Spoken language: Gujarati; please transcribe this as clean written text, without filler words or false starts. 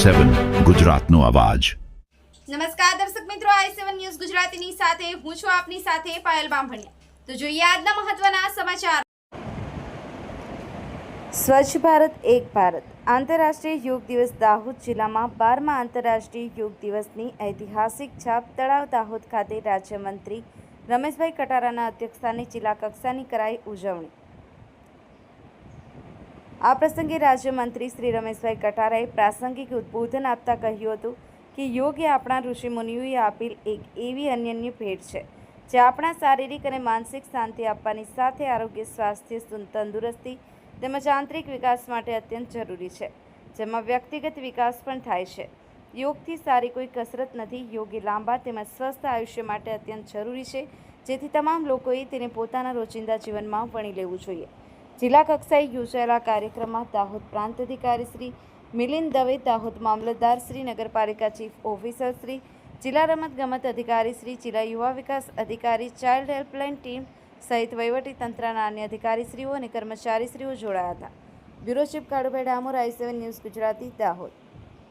i7 ગુજરાતનો અવાજ। નમસ્કાર દર્શક મિત્રો, i7 ન્યૂઝ ગુજરાતીની સાથે હું છું આપની સાથે પાયલ બામભણિયા। તો જોઈએ આજના મહત્વના સમાચાર। સ્વચ્છ ભારત એક ભારત આંતરરાષ્ટ્રીય યોગ દિવસ દાહોદ જિલ્લામાં 12મા આંતરરાષ્ટ્રીય યોગ દિવસની ઐતિહાસિક છાપ તળાવ દાહોદ ખાતે રાજ્યમંત્રી રમેશભાઈ કટારાના અધ્યક્ષસ્થાને જિલ્લા કક્ષાની કરાઈ ઉજવણી। આ પ્રસંગે રાજ્યમંત્રી શ્રી રમેશભાઈ કટારાએ પ્રાસંગિક ઉદ્બોધન આપતા કહ્યું હતું કે યોગ એ આપણા ઋષિમુનિઓએ આપેલ એક એવી અનન્ય ભેટ છે જે આપણા શારીરિક અને માનસિક શાંતિ આપવાની સાથે આરોગ્ય, સ્વાસ્થ્ય, તંદુરસ્તી તેમજ આંતરિક વિકાસ માટે અત્યંત જરૂરી છે, જેમાં વ્યક્તિગત વિકાસ પણ થાય છે। યોગથી સારી કોઈ કસરત નથી। યોગ એ લાંબા તેમજ સ્વસ્થ આયુષ્ય માટે અત્યંત જરૂરી છે, જેથી તમામ લોકોએ તેને પોતાના રોજિંદા જીવનમાં વણી લેવું જોઈએ। જિલ્લા કક્ષાએ યોજાયેલા કાર્યક્રમમાં દાહોદ પ્રાંત અધિકારી શ્રી મિલિંદ દવે, દાહોદ મામલતદાર શ્રી, નગરપાલિકા ચીફ ઓફિસર શ્રી, જિલ્લા રમતગમત અધિકારી શ્રી, જિલ્લા યુવા વિકાસ અધિકારી, ચાઇલ્ડ હેલ્પલાઇન ટીમ સહિત વહીવટી તંત્રના અન્ય અધિકારીશ્રીઓ અને કર્મચારીશ્રીઓ જોડાયા હતા। Bureau chief Kalubhai Damor, i7 news Gujarati, Dahod.